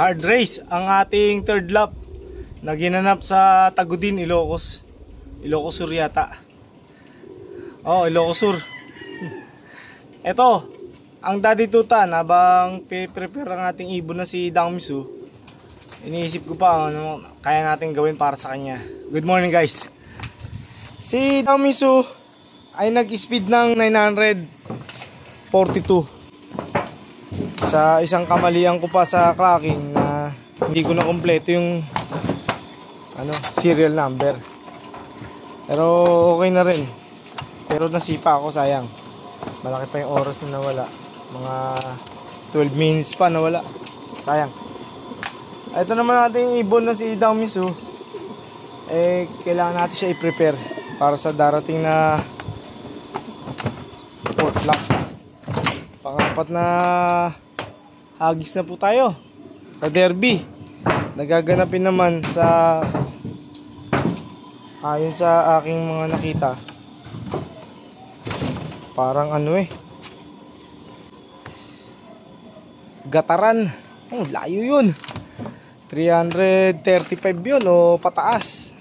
Hard race ang ating third lap na ginanap sa Tagudin, Ilocos. Ilocos Sur yata. Oh, Ilocos Sur. Ito, ang Daddy Tutan habang prepare ang ating ibon na si Dangmisu. Iniisip ko pa ano kaya natin gawin para sa kanya. Good morning guys. Si Dangmisu ay nag-speed ng 942. Sa isang kamalian ko pa sa clocking na hindi ko na kompleto yung serial number. Pero okay na rin. Pero nasipa ako, sayang. Malaki pa yung oras na nawala. Mga 12 minutes pa nawala. Sayang. Ito naman natin yung ibon na si Dangmisu. Kailangan natin siya i-prepare para sa darating na fourth lap. Pang-apat na hagis na po tayo sa derby. Nagaganapin naman sa ayon sa aking mga nakita. Parang Gataran. Oh, layo yun. 335 yun o pataas.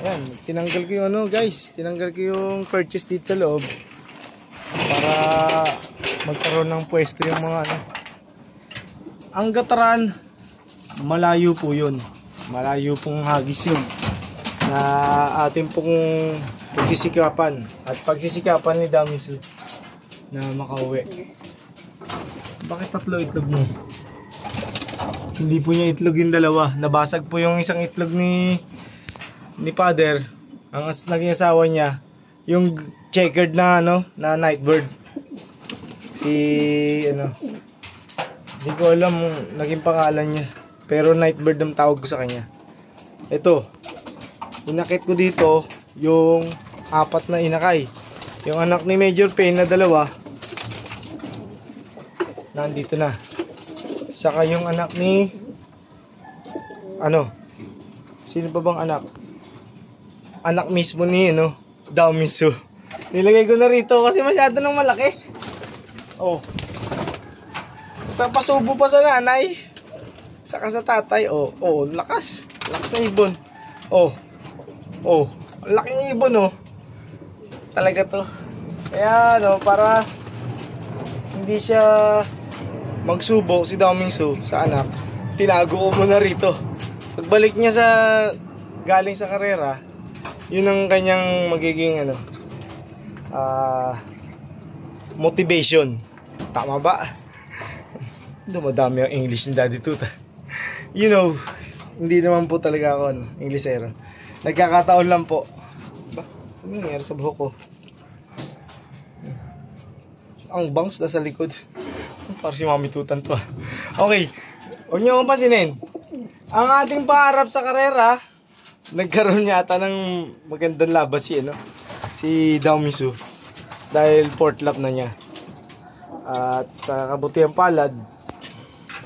Ayan, tinanggal ko yung guys. Tinanggal ko yung purchase dito sa loob para magkaroon ng pwesto yung mga Ang Gataran, malayo po yun. Malayo pong hagis yun na atin pong pagsisikapan at pagsisikapan ni Dangmisu na makauwi. Bakit tatlo itlog mo? Hindi po niya itlog yung dalawa. Nabasag po yung isang itlog ni father. Ang naging asawa niya yung checkered na na nightbird. Hindi ko alam naging pangalan niya. Pero nightbird ang tawag ko sa kanya. Ito, inakit ko dito yung 4 na inakay. Yung anak ni Major Payne na 2 nandito na. Saka yung anak ni sino pa bang anak? Anak mismo ni Dangmisu. Nilagay ko na rito kasi masyado nang malaki. Oh. Papasubo pa sa nanay. Saka sa tatay. Oh, lakas. Lakas na ibon. Oh, laking ibon talaga to. Kaya para hindi siya magsubo si Dangmisu sa anak, tinago ko muna rito. Pagbalik niya galing sa karera, yun ang kanyang magiging motivation. Tama ba? Dumadami ang English ni Daddy Tutan. Hindi naman po talaga ako Inglesero. Nagkakataon lang po. Ano nangyari sa buhok ko? Ang bangs nasa likod. Parang si Mami Tutan to. Okay, huwag niyo akong pasinin. Ang ating paharap sa karera, nagkaroon yata ng magandang laban si Dangmisu. Dahil fourth lap na niya. At sa kabutihang palad,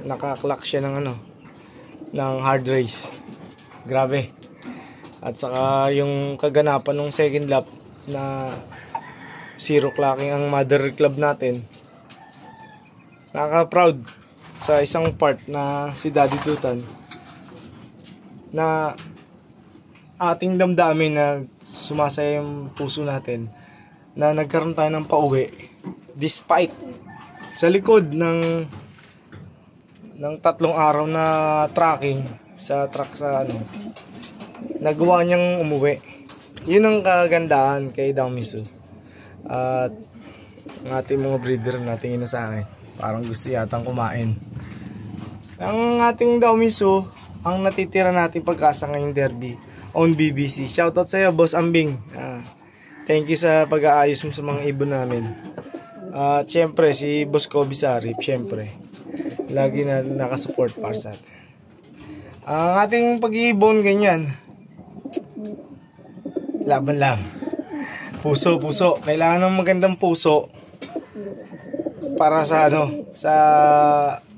nakaklak siya ng hard race. Grabe. At saka yung kaganapan ng second lap na zero clocking ang mother club natin. Nakaka-proud sa isang part na si Daddy Tutan na ating damdamin na sumasaya yung puso natin na nagkaroon tayo ng pauwi despite sa likod ng 3 araw na tracking sa truck nagawa niyang umuwi. Yun ang kagandahan kay Dangmisu. At ang ating mga breeder nating inasahin, parang gusto yatang kumain. Ang ating Dangmisu, ang natitira nating pag-asa ngayong derby on BBC. Shoutout sa iyo, Boss Ambing. Thank you sa pag-aayos mo sa mga ibon namin. At syempre si Boss Kobe Sarip, syempre lagi na nakasupport para sa atin. Ang ating pag-iibon ganyan, laban lang. Puso. Kailangan ng magandang puso para sa sa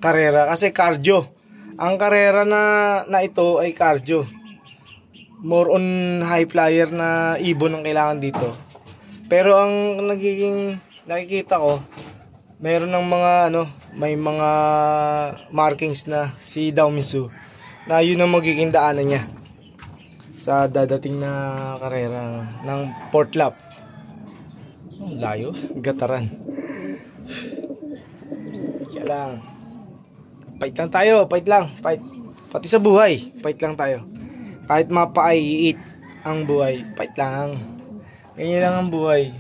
karera kasi cardio. Ang karera na ito ay cardio. More on high flyer na ibon ang kailangan dito. Pero ang nagiging nakikita ko Meron ng mga ano, may mga markings na si Daomisu na yun ang magiging daanan niya sa dadating na karera ng port lap. Layo, gataran. Kaya lang. Fight lang tayo, fight lang, fight. Pati sa buhay, fight lang tayo. Kahit mapaiit ang buhay, fight lang. Ganyan lang ang buhay.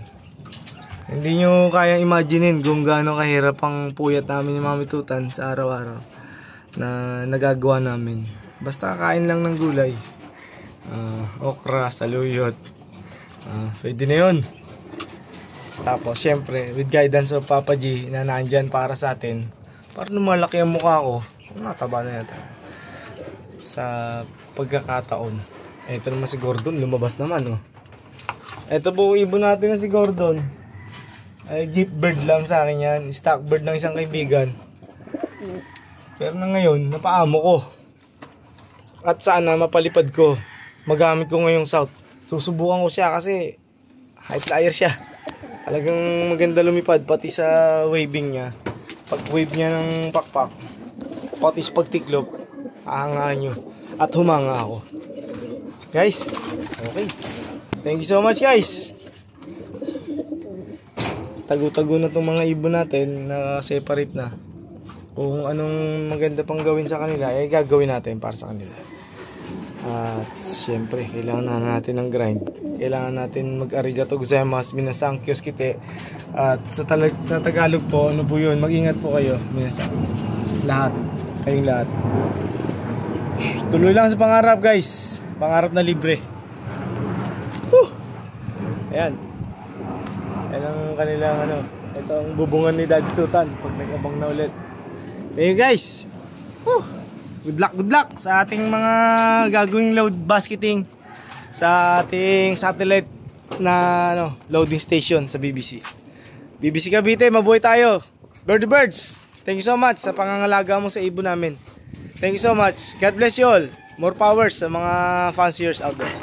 Hindi nyo kayang imaginein kung gaano kahirap ang puyat namin ni Mami Tutan sa araw-araw na nagagawa namin. Basta kakain lang ng gulay. Okra, saluyot. Pwede na yun. Tapos syempre with guidance of Papa G na nandyan para sa atin, para lumalaki ang mukha ko, nataba na yata sa pagkakataon. Ito naman si Gordon, lumabas naman, oh. Ito po ibon natin na si Gordon. Ay, gift bird lang sa akin yan. Stock bird ng isang kaibigan. Pero na ngayon, napaamo ko. At sana mapalipad ko. Magamit ko ngayong south. Susubukan ko siya kasi high flyer siya. Talagang maganda lumipad pati sa waving niya. Pag wave niya ng pakpak, pati sa pagtiklop, aangahan nyo. At humanga ako. Guys, okay. Thank you so much, guys. Tago-tago na itong mga ibon natin na separate na. Kung anong maganda pang gawin sa kanila, ay gagawin natin para sa kanila. At syempre, kailangan na natin ng grind. Kailangan natin mag-arigato gozaimasu, minasan kyoskite. At sa Tagalog po, ano po yun, mag-ingat po kayo, minasan. Lahat, kayong lahat. Tuloy lang sa pangarap, guys. Pangarap na libre. Ayan. Ayan ang kanilang ano. Ito ang bubungan ni Daddy Tutan pag nag-abang na ulit. Thank you, guys. Good luck sa ating mga gagawing load basketing sa ating satellite na ano, loading station sa BBC. BBC Cavite, mabuhay tayo. Birds. Thank you so much sa pangangalaga mo sa ibon namin. Thank you so much. God bless you all. More powers sa mga fanciers out there.